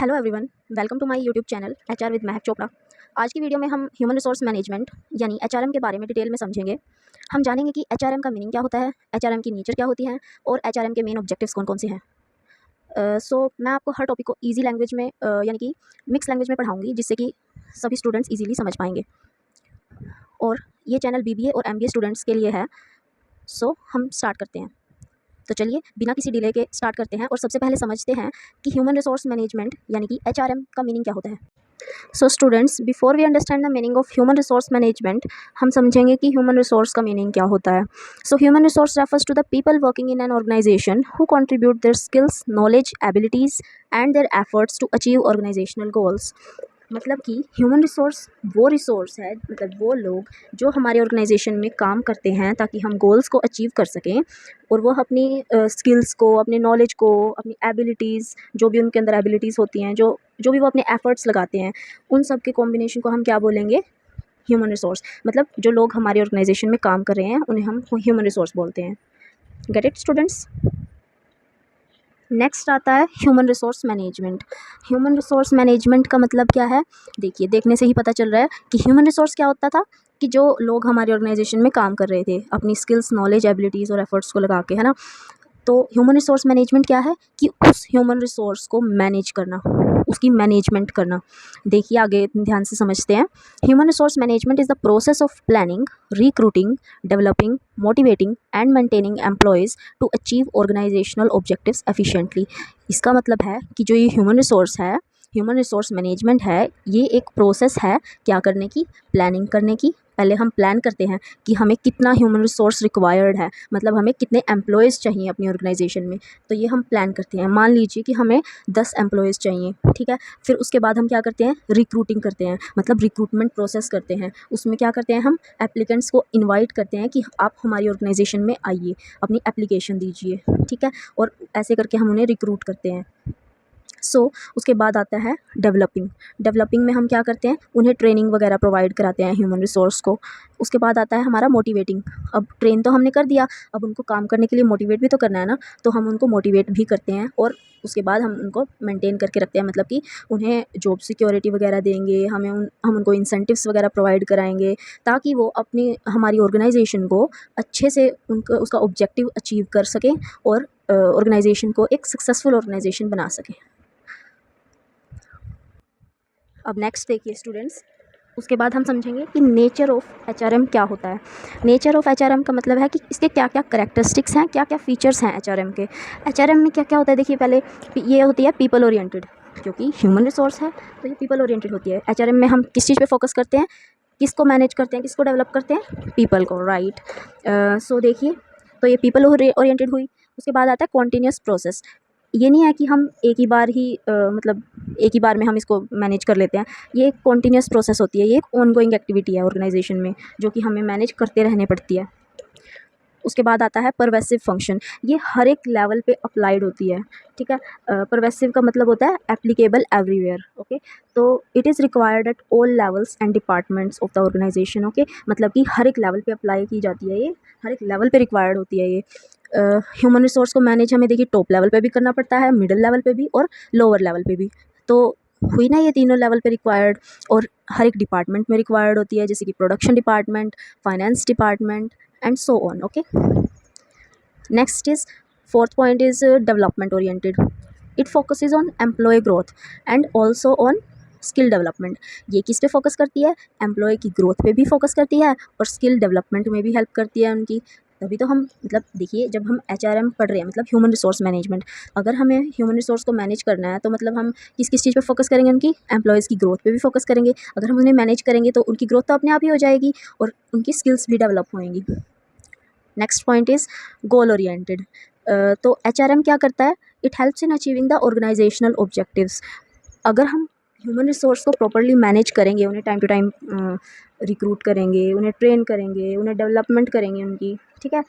Hello everyone, welcome to my YouTube channel HR with Mahak Chopra. आज की video में हम ह्यूमन रिसोर्स मैनेजमेंट यानी एचआरएम के बारे में डिटेल में समझेंगे। हम जानेंगे कि एचआरएम का मीनिंग क्या होता है, एचआरएम की नेचर क्या होती है और एचआरएम के मेन ऑब्जेक्टिव्स कौन कौन से हैं। मैं आपको हर टॉपिक को ईजी लैंग्वेज में यानी कि मिक्स लैंग्वेज में पढ़ाऊँगी, जिससे कि सभी स्टूडेंट्स ईजीली समझ पाएंगे। और ये चैनल बीबीए और एमबीए स्टूडेंट्स के लिए है। हम स्टार्ट करते हैं। तो चलिए बिना किसी डिले के स्टार्ट करते हैं और सबसे पहले समझते हैं कि ह्यूमन रिसोर्स मैनेजमेंट यानी कि एचआरएम का मीनिंग क्या होता है। So students, before we understand the meaning of human resource management, हम समझेंगे कि ह्यूमन रिसोर्स का मीनिंग क्या होता है। So human resource refers to the people working in an organisation who contribute their skills, knowledge, abilities and their efforts to achieve organisational goals. मतलब कि human resource वो रिसोर्स है, मतलब वो लोग जो हमारे ऑर्गेनाइजेशन में काम करते हैं ताकि हम गोल्स को अचीव कर सकें, और वो अपनी स्किल्स को, अपने नॉलेज को, अपनी एबिलिटीज़, जो भी उनके अंदर एबिलिटीज़ होती हैं, जो भी वो अपने एफर्ट्स लगाते हैं, उन सब के कॉम्बिनेशन को हम क्या बोलेंगे, ह्यूमन रिसोर्स। मतलब जो लोग हमारे ऑर्गेनाइजेशन में काम कर रहे हैं उन्हें हम ह्यूमन रिसोर्स बोलते हैं। Get it students. नेक्स्ट आता है human resource management. Human resource management का मतलब क्या है, देखिए देखने से ही पता चल रहा है कि ह्यूमन रिसोर्स क्या होता था कि जो लोग हमारे ऑर्गेनाइजेशन में काम कर रहे थे अपनी स्किल्स, नॉलेज, एबिलिटीज़ और एफर्ट्स को लगा के, है ना। तो ह्यूमन रिसोर्स मैनेजमेंट क्या है कि उस ह्यूमन रिसोर्स को मैनेज करना, उसकी मैनेजमेंट करना। देखिए आगे ध्यान से समझते हैं। Human resource management is the process of planning, recruiting, developing, motivating and maintaining employees to achieve organisational objectives efficiently. इसका मतलब है कि जो ये ह्यूमन रिसोर्स है, ह्यूमन रिसोर्स मैनेजमेंट है, ये एक प्रोसेस है क्या करने की, प्लानिंग करने की। पहले हम प्लान करते हैं कि हमें कितना ह्यूमन रिसोर्स रिक्वायर्ड है, मतलब हमें कितने एम्प्लॉयज़ चाहिए अपनी ऑर्गेनाइजेशन में, तो ये हम प्लान करते हैं। मान लीजिए कि हमें 10 एम्प्लॉयज़ चाहिए, ठीक है। फिर उसके बाद हम क्या करते हैं, रिक्रूटिंग करते हैं, मतलब रिक्रूटमेंट प्रोसेस करते हैं। उसमें क्या करते हैं, हम एप्लीकेंट्स को इन्वाइट करते हैं कि आप हमारी ऑर्गेनाइजेशन में आइए, अपनी एप्लीकेशन दीजिए, ठीक है। और ऐसे करके हम उन्हें रिक्रूट करते हैं। उसके बाद आता है डेवलपिंग। डेवलपिंग में हम क्या करते हैं, उन्हें ट्रेनिंग वगैरह प्रोवाइड कराते हैं ह्यूमन रिसोर्स को। उसके बाद आता है हमारा मोटिवेटिंग। अब ट्रेन तो हमने कर दिया, अब उनको काम करने के लिए मोटिवेट भी तो करना है ना, तो हम उनको मोटिवेट भी करते हैं और उसके बाद हम उनको मेंटेन करके रखते हैं, मतलब कि उन्हें जॉब सिक्योरिटी वगैरह देंगे, हम उनको इंसेंटिव्स वगैरह प्रोवाइड कराएंगे ताकि वो अपनी हमारी ऑर्गेनाइजेशन को अच्छे से उनका उसका ऑब्जेक्टिव अचीव कर सकें और ऑर्गेनाइजेशन को एक सक्सेसफुल ऑर्गेनाइजेशन बना सकें। अब नेक्स्ट देखिए स्टूडेंट्स, उसके बाद हम समझेंगे कि नेचर ऑफ एचआरएम क्या होता है। नेचर ऑफ एचआरएम का मतलब है कि इसके क्या क्या करेक्टरिस्टिक्स हैं, क्या क्या फीचर्स हैं एचआरएम के। एचआरएम में क्या क्या होता है, देखिए पहले ये होती है पीपल ओरिएंटेड, क्योंकि ह्यूमन रिसोर्स है तो ये पीपल ओरिएंटेड होती है। एचआरएम में हम किस चीज़ पे फोकस करते हैं, किसको मैनेज करते हैं, किसको डेवलप करते हैं, पीपल को, राइट। देखिए, तो ये पीपल ओरिएंटेड हुई। उसके बाद आता है कॉन्टीन्यूस प्रोसेस। ये नहीं है कि हम एक ही बार ही मतलब एक ही बार में हम इसको मैनेज कर लेते हैं। ये एक कॉन्टीन्यूस प्रोसेस होती है, ये एक ऑनगोइंग एक्टिविटी है ऑर्गेनाइजेशन में, जो कि हमें मैनेज करते रहने पड़ती है। उसके बाद आता है परवेसिव फंक्शन। ये हर एक लेवल पे अप्लाइड होती है, ठीक है। परवेसिव का मतलब होता है एप्लीकेबल एवरीवेयर, ओके। तो it is required at all levels and departments of the organisation, okay. मतलब कि हर एक लेवल पे अप्लाई की जाती है, ये हर एक लेवल पे रिक्वायर्ड होती है। ये ह्यूमन रिसोर्स को मैनेज हमें देखिए टॉप लेवल पे भी करना पड़ता है, मिडिल लेवल पे भी और लोअर लेवल पे भी। तो हुई ना ये तीनों लेवल पे रिक्वायर्ड, और हर एक डिपार्टमेंट में रिक्वायर्ड होती है, जैसे कि production department, finance department and so on, okay. Next is fourth point is development oriented. It focuses on employee growth and also on skill development. ये किस पे फोकस करती है, एम्प्लॉय की ग्रोथ पे भी फोकस करती है और स्किल डेवलपमेंट में भी हेल्प करती है उनकी। तभी तो हम, मतलब देखिए, जब हम एचआरएम पढ़ रहे हैं, मतलब ह्यूमन रिसोर्स मैनेजमेंट, अगर हमें ह्यूमन रिसोर्स को मैनेज करना है तो मतलब हम किस किस चीज़ पे फोकस करेंगे, उनकी एम्प्लॉयज़ की ग्रोथ पे भी फोकस करेंगे। अगर हम उन्हें मैनेज करेंगे तो उनकी ग्रोथ तो अपने आप ही हो जाएगी और उनकी स्किल्स भी डेवलप होएंगी। Next point is goal oriented. तो एचआरएम क्या करता है, it helps in achieving the organisational objectives. अगर हम ह्यूमन रिसोर्स को प्रॉपर्ली मैनेज करेंगे, उन्हें टाइम टू टाइम रिक्रूट करेंगे, उन्हें ट्रेन करेंगे, उन्हें डेवलपमेंट करेंगे उनकी, ठीक है,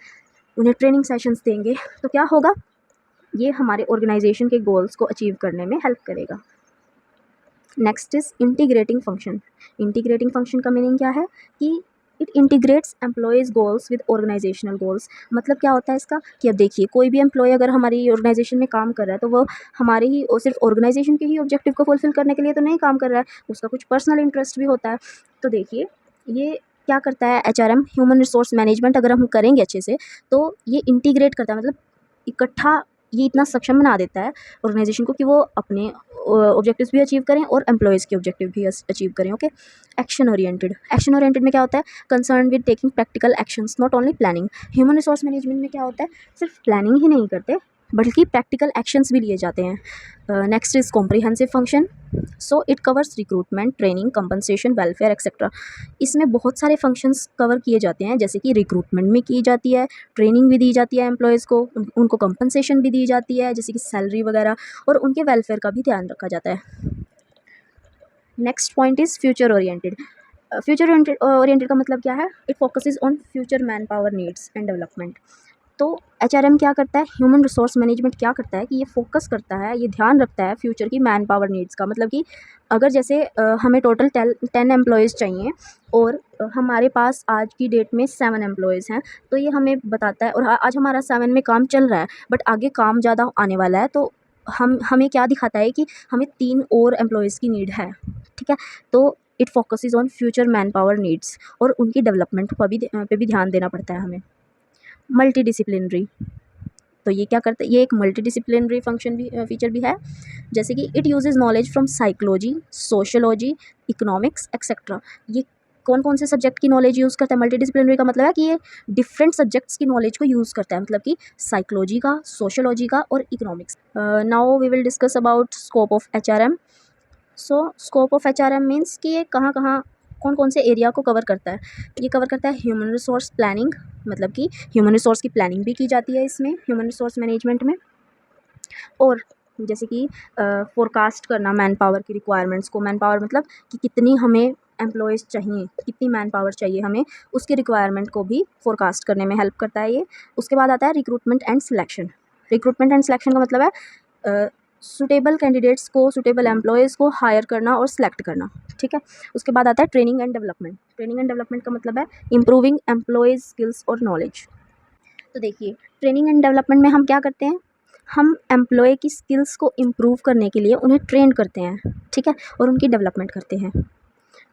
उन्हें ट्रेनिंग सेशंस देंगे, तो क्या होगा, ये हमारे ऑर्गेनाइजेशन के गोल्स को अचीव करने में हेल्प करेगा। Next is integrating function. Integrating function का मीनिंग क्या है कि it integrates employees goals with organisational goals. मतलब क्या होता है इसका कि अब देखिए कोई भी एम्प्लॉय अगर हमारी ऑर्गेनाइजेशन में काम कर रहा है तो वो हमारे ही और सिर्फ ऑर्गेनाइजेशन के ही ऑब्जेक्टिव को फुलफिल करने के लिए तो नहीं काम कर रहा है, उसका कुछ पर्सनल इंटरेस्ट भी होता है। तो देखिए ये क्या करता है एचआरएम, ह्यूमन रिसोर्स मैनेजमेंट अगर हम करेंगे अच्छे से तो ये इंटीग्रेट करता है, मतलब इकट्ठा ये इतना सक्षम बना देता है ऑर्गेनाइजेशन को कि वो अपने ऑब्जेक्टिव्स भी अचीव करें और एम्प्लॉयज़ के ऑब्जेक्टिव भी अचीव करें। ओके, एक्शन ओरिएंटेड में क्या होता है, concern with taking practical actions not only planning. Human resource management में क्या होता है, सिर्फ प्लानिंग ही नहीं करते बल्कि प्रैक्टिकल एक्शंस भी लिए जाते हैं। Next is comprehensive function, so it covers recruitment, training, compensation, welfare etcetera. इसमें बहुत सारे फंक्शंस कवर किए जाते हैं, जैसे कि रिक्रूटमेंट भी की जाती है, ट्रेनिंग भी दी जाती है एम्प्लॉयज़ को, उनको कंपनसेशन भी दी जाती है जैसे कि सैलरी वगैरह, और उनके वेलफेयर का भी ध्यान रखा जाता है। Next point is future oriented. Future oriented का मतलब क्या है, it focuses on future man power needs and development. तो एचआरएम क्या करता है, ह्यूमन रिसोर्स मैनेजमेंट क्या करता है कि ये फोकस करता है, ये ध्यान रखता है फ्यूचर की मैन पावर नीड्स का। मतलब कि अगर जैसे हमें टोटल 10 एम्प्लॉयज़ चाहिए और हमारे पास आज की डेट में 7 एम्प्लॉयज़ हैं, तो ये हमें बताता है, और आज हमारा 7 में काम चल रहा है बट आगे काम ज़्यादा आने वाला है, तो हमें क्या दिखाता है कि हमें 3 और एम्प्लॉयज़ की नीड है। ठीक है, तो it focuses on future man power needs और उनकी डेवलपमेंट पे भी ध्यान देना पड़ता है हमें। मल्टी डिसिप्लिनरी, तो ये क्या करता है, ये एक मल्टी डिसिप्लिनरी फंक्शन भी फीचर भी है, जैसे कि it uses knowledge from psychology, sociology, economics etcetera. ये कौन कौन से सब्जेक्ट की नॉलेज यूज़ करता है, मल्टी डिसिप्लिनरी का मतलब है कि ये डिफरेंट सब्जेक्ट्स की नॉलेज को यूज़ करता है, मतलब कि साइकोलॉजी का, सोशोलॉजी का और economics. Now we will discuss about scope of HRM. So scope of HRM means कि ये कहाँ कहाँ कौन कौन से एरिया को कवर करता है। ये कवर करता है ह्यूमन रिसोर्स प्लानिंग, मतलब कि ह्यूमन रिसोर्स की प्लानिंग भी की जाती है इसमें ह्यूमन रिसोर्स मैनेजमेंट में, और जैसे कि फोरकास्ट करना मैन पावर की रिक्वायरमेंट्स को, मैन पावर मतलब कि कितनी हमें एम्प्लॉयज़ चाहिए, कितनी मैन पावर चाहिए हमें, उसकी रिक्वायरमेंट को भी फोरकास्ट करने में हेल्प करता है ये। उसके बाद आता है recruitment and selection. Recruitment and selection का मतलब है सूटेबल कैंडिडेट्स को, सूटेबल एम्प्लॉयज़ को हायर करना और सिलेक्ट करना। ठीक है, उसके बाद आता है training and development. Training and development का मतलब है इम्प्रूविंग एम्प्लॉयज़ स्किल्स और नॉलेज। तो देखिए ट्रेनिंग एंड डेवलपमेंट में हम क्या करते हैं, हम एम्प्लॉय की स्किल्स को इम्प्रूव करने के लिए उन्हें ट्रेन करते हैं, ठीक है, और उनकी डेवलपमेंट करते हैं।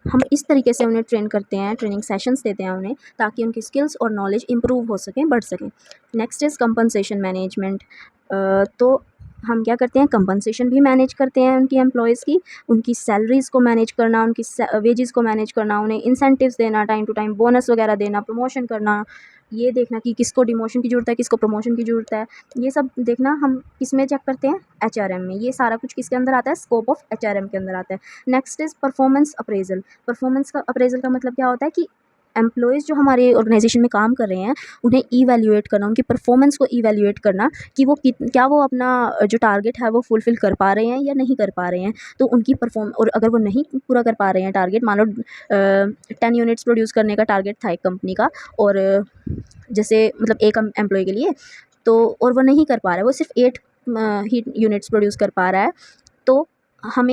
हम इस तरीके से उन्हें ट्रेन करते हैं, ट्रेनिंग सेशंस देते हैं उन्हें, ताकि उनकी स्किल्स और नॉलेज इम्प्रूव हो सकें, बढ़ सकें। Next is compensation management. तो हम क्या करते हैं, कंपनसेशन भी मैनेज करते हैं उनकी एम्प्लॉयज़ की, उनकी सैलरीज़ को मैनेज करना, उनकी वेजेस को मैनेज करना, उन्हें इंसेंटिव्स देना, टाइम टू टाइम बोनस वगैरह देना, प्रमोशन करना, ये देखना कि किसको डिमोशन की ज़रूरत है, किसको प्रमोशन की ज़रूरत है, ये सब देखना हम किस में चेक करते हैं, एचआरएम में। ये सारा कुछ किसके अंदर आता है, स्कोप ऑफ एचआरएम के अंदर आता है। Next is performance appraisal. Performance का अप्रेजल का मतलब क्या होता है कि एम्प्लॉयज़ जो हमारे ऑर्गेनाइजेशन में काम कर रहे हैं उन्हें इवैल्यूएट करना, उनकी परफॉर्मेंस को इवैल्यूएट करना कि वो क्या वो अपना जो टारगेट है वो फुलफ़िल कर पा रहे हैं या नहीं कर पा रहे हैं। तो उनकी और अगर वो नहीं पूरा कर पा रहे हैं टारगेट, मान लो 10 यूनिट्स प्रोड्यूस करने का टारगेट था एक कंपनी का, और जैसे मतलब एक एम्प्लॉय के लिए, तो और वो नहीं कर पा रहा है, वो सिर्फ 8 ही यूनिट्स प्रोड्यूस कर पा रहा है, तो हम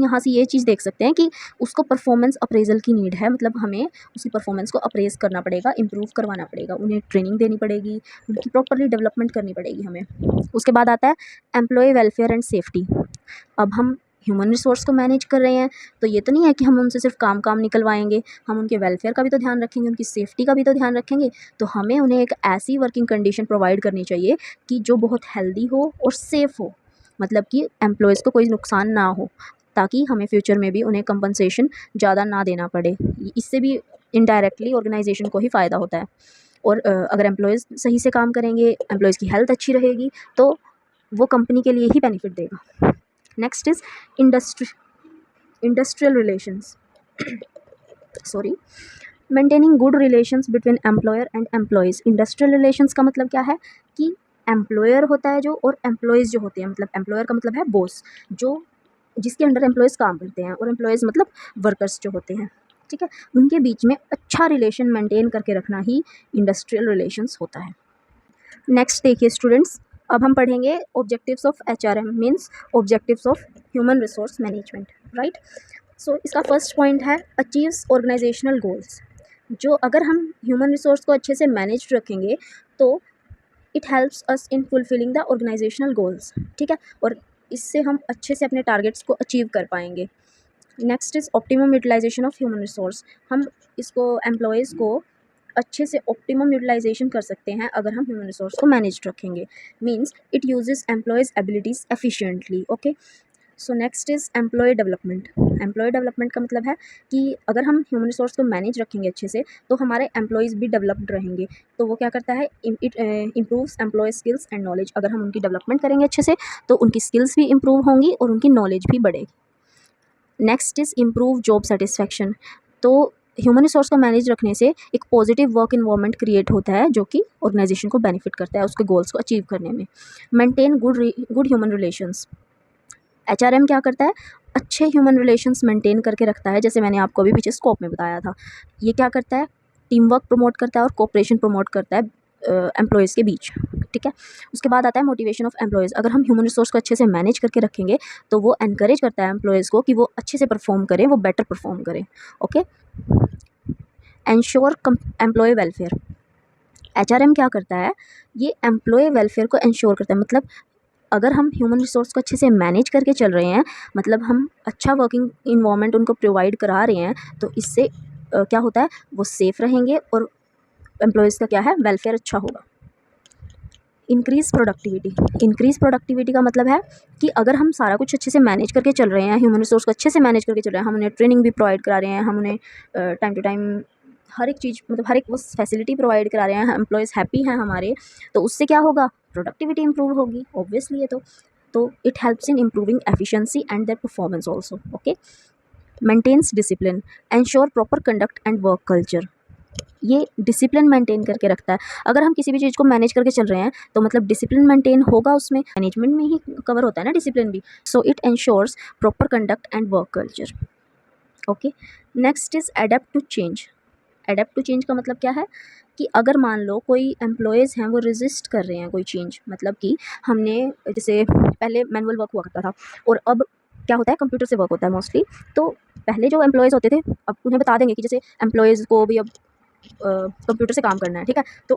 यहाँ से ये चीज़ देख सकते हैं कि उसको परफॉर्मेंस अप्रेजल की नीड है। मतलब हमें उसकी परफॉर्मेंस को अप्रेज करना पड़ेगा, इम्प्रूव करवाना पड़ेगा, उन्हें ट्रेनिंग देनी पड़ेगी, उनकी प्रॉपरली डेवलपमेंट करनी पड़ेगी हमें। उसके बाद आता है एम्प्लॉय वेलफेयर एंड सेफ्टी। अब हम ह्यूमन रिसोर्स को मैनेज कर रहे हैं, तो ये तो नहीं है कि हम उनसे सिर्फ काम निकलवाएंगे, हम उनके वेलफेयर का भी तो ध्यान रखेंगे, उनकी सेफ्टी का भी तो ध्यान रखेंगे। तो हमें उन्हें एक ऐसी वर्किंग कंडीशन प्रोवाइड करनी चाहिए कि जो बहुत हेल्दी हो और सेफ़ हो, मतलब कि एम्प्लॉयज़ को कोई नुकसान ना हो, ताकि हमें फ्यूचर में भी उन्हें कंपनसेशन ज़्यादा ना देना पड़े। इससे भी इनडायरेक्टली ऑर्गेनाइजेशन को ही फ़ायदा होता है। और अगर एम्प्लॉयज़ सही से काम करेंगे, एम्प्लॉयज़ की हेल्थ अच्छी रहेगी, तो वो कंपनी के लिए ही बेनिफिट देगा। Next is industrial relations, sorry, maintaining good relations between employer and employees. Industrial relations का मतलब क्या है कि एम्प्लॉयर होता है जो, और एम्प्लॉयज़ जो होते हैं, मतलब एम्प्लॉयर का मतलब है बॉस, जो जिसके अंडर एम्प्लॉयज़ काम करते हैं, और एम्प्लॉयज़ मतलब वर्कर्स जो होते हैं, ठीक है, उनके बीच में अच्छा रिलेशन मेंटेन करके रखना ही इंडस्ट्रियल रिलेशंस होता है। नेक्स्ट देखिए स्टूडेंट्स, अब हम पढ़ेंगे objectives of HRM, means objectives of human resource management, right. So इसका फर्स्ट पॉइंट है अचीव्स ऑर्गेनाइजेशनल गोल्स। जो अगर हम ह्यूमन रिसोर्स को अच्छे से मैनेज रखेंगे तो it helps us in fulfilling the organisational goals, ठीक है, और इससे हम अच्छे से अपने टारगेट्स को अचीव कर पाएंगे। Next is optimum utilisation of human resource. हम इसको एम्प्लॉयज़ को अच्छे से ऑप्टिमम यूटिलाइजेशन कर सकते हैं अगर हम ह्यूमन रिसोर्स को मैनेज रखेंगे। Means it uses employees abilities efficiently. Okay, so next is employee development. Employee development का मतलब है कि अगर हम ह्यूमन रिसोर्स को मैनेज रखेंगे अच्छे से तो हमारे एम्प्लॉयज़ भी डेवलप्ड रहेंगे। तो वो क्या करता है, it improves employee skills and knowledge. अगर हम उनकी डेवलपमेंट करेंगे अच्छे से तो उनकी स्किल्स भी इम्प्रूव होंगी और उनकी नॉलेज भी बढ़ेगी। Next is improve job satisfaction. तो ह्यूमन रिसोर्स को मैनेज रखने से एक पॉजिटिव वर्क इन्वायरमेंट क्रिएट होता है जो कि ऑर्गेनाइजेशन को बेनिफिट करता है उसके गोल्स को अचीव करने में। Maintain good human relations. HRM क्या करता है, अच्छे ह्यूमन रिलेशंस मेंटेन करके रखता है। जैसे मैंने आपको अभी पीछे स्कोप में बताया था, ये क्या करता है, टीम वर्क प्रमोट करता है और कोऑपरेशन प्रमोट करता है एम्प्लॉयज़ के बीच, ठीक है। उसके बाद आता है मोटिवेशन ऑफ एम्प्लॉयज़। अगर हम ह्यूमन रिसोर्स को अच्छे से मैनेज करके रखेंगे तो वो एनकरेज करता है एम्प्लॉयज़ को कि वो अच्छे से परफॉर्म करें, वो बेटर परफॉर्म करें। Okay, ensure employee welfare. HRM क्या करता है, ये एम्प्लॉय वेलफेयर को इंश्योर करता है। मतलब अगर हम ह्यूमन रिसोर्स को अच्छे से मैनेज करके चल रहे हैं, मतलब हम अच्छा वर्किंग इन्वायरमेंट उनको प्रोवाइड करा रहे हैं, तो इससे क्या होता है, वो सेफ़ रहेंगे और एम्प्लॉयज़ का क्या है, वेलफेयर अच्छा होगा। Increase productivity. इंक्रीज़ प्रोडक्टिविटी का मतलब है कि अगर हम सारा कुछ अच्छे से मैनेज करके चल रहे हैं, ह्यूमन रिसोर्स को अच्छे से मैनेज करके चल रहे हैं, हम उन्हें ट्रेनिंग भी प्रोवाइड करा रहे हैं, हम उन्हें टाइम टू टाइम हर एक चीज़, मतलब हर एक वो फैसिलिटी प्रोवाइड करा रहे हैं, एम्प्लॉयज़ हैप्पी हैं हमारे, तो उससे क्या होगा, प्रोडक्टिविटी इंप्रूव होगी ऑब्वियसली। ये तो it helps in improving efficiency and their performance also. Okay, maintains discipline, ensure proper conduct and work culture. ये डिसिप्लिन मेंटेन करके रखता है। अगर हम किसी भी चीज़ को मैनेज करके चल रहे हैं तो मतलब डिसिप्लिन मेंटेन होगा उसमें, मैनेजमेंट में ही कवर होता है ना डिसिप्लिन भी। So it ensures proper conduct and work culture. Okay, next is adapt to change. Adapt to change का मतलब क्या है कि अगर मान लो कोई एम्प्लॉयज़ हैं वो रेजिस्ट कर रहे हैं कोई चेंज, मतलब कि हमने जैसे पहले मैनुअल वर्क हुआ करता था और अब क्या होता है, कंप्यूटर से वर्क होता है मोस्टली। तो पहले जो एम्प्लॉयज़ होते थे अब उन्हें बता देंगे कि जैसे एम्प्लॉयज़ को भी अब कंप्यूटर से काम करना है, ठीक है, तो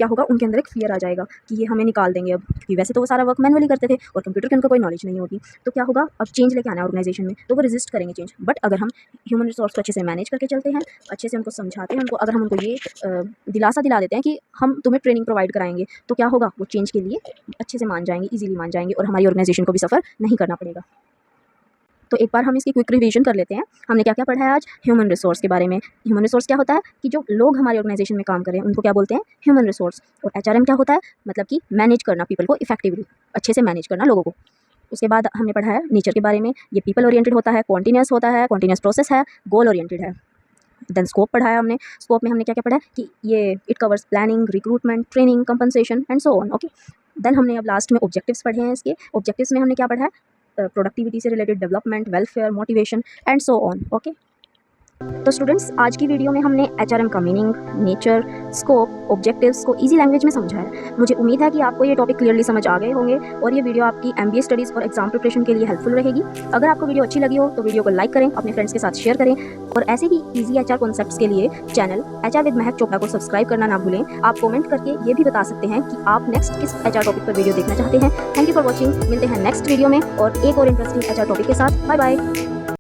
क्या होगा, उनके अंदर एक फ़ियर आ जाएगा कि ये हमें निकाल देंगे अब, क्योंकि वैसे तो वो सारा वर्क मैनुअली करते थे और कंप्यूटर की उनको कोई नॉलेज नहीं होगी। तो क्या होगा, अब चेंज लेके आना है ऑर्गेनाइजेशन में, तो वो रेजिस्ट करेंगे चेंज। बट अगर हम ह्यूमन रिसोर्स को अच्छे से मैनेज करके चलते हैं, अच्छे से उनको समझाते हैं, उनको अगर हम उनको ये दिलासा दिला देते हैं कि हम तुम्हें ट्रेनिंग प्रोवाइड कराएंगे, तो क्या होगा, वो चेंज के लिए अच्छे से मान जाएंगे, ईजिली मान जाएंगे और हमारी ऑर्गेनाइजेशन को भी सफ़र नहीं करना पड़ेगा। तो एक बार हम इसकी क्विक रिवीजन कर लेते हैं। हमने क्या क्या पढ़ा है आज ह्यूमन रिसोर्स के बारे में। ह्यूमन रिसोर्स क्या होता है कि जो लोग हमारी ऑर्गेनाइजेशन में काम करें उनको क्या बोलते हैं, ह्यूमन रिसोर्स। और एचआरएम क्या होता है, मतलब कि मैनेज करना पीपल को इफेक्टिवली, अच्छे से मैनेज करना लोगों को। उसके बाद हमने पढ़ा है नेचर के बारे में, ये पीपल ओरिएंटेड होता है, कॉन्टीन्यूस होता है, कॉन्टीन्यूस प्रोसेस है, गोल ओरिएंटेड है। देन स्कोप पढ़ा है हमने। स्कोप में हमने क्या क्या पढ़ा है कि ये it covers planning, recruitment, training, compensation and so on. Okay, then हमने अब लास्ट में ऑब्जेक्टिव्स पढ़े हैं। इसके ऑब्जेक्टिव्स में हमने क्या पढ़ा है, प्रोडक्टिविटी से related development, welfare, motivation and so on. Okay, तो स्टूडेंट्स आज की वीडियो में हमने एचआरएम का मीनिंग, नेचर, स्कोप, ऑब्जेक्टिव्स को इजी लैंग्वेज में समझा है। मुझे उम्मीद है कि आपको ये टॉपिक क्लियरली समझ आ गए होंगे और ये वीडियो आपकी एमबीए स्टडीज़ और एग्जाम प्रिपरेशन के लिए हेल्पफुल रहेगी। अगर आपको वीडियो अच्छी लगी हो तो वीडियो को लाइक करें, अपने फ्रेंड्स के साथ शेयर करें और ऐसे ही ईजी एचआर कॉन्सेप्ट्स के लिए channel HR with Mahak Chopra को सब्सक्राइब करना ना भूलें। आप कॉमेंट करके ये भी बता सकते हैं कि आप नेक्स्ट किस एचआर टॉपिक पर वीडियो देखना चाहते हैं। Thank you for watching. मिलते हैं नेक्स्ट वीडियो में और एक और इंटरेस्टिंग एचआर टॉपिक के साथ। Bye bye.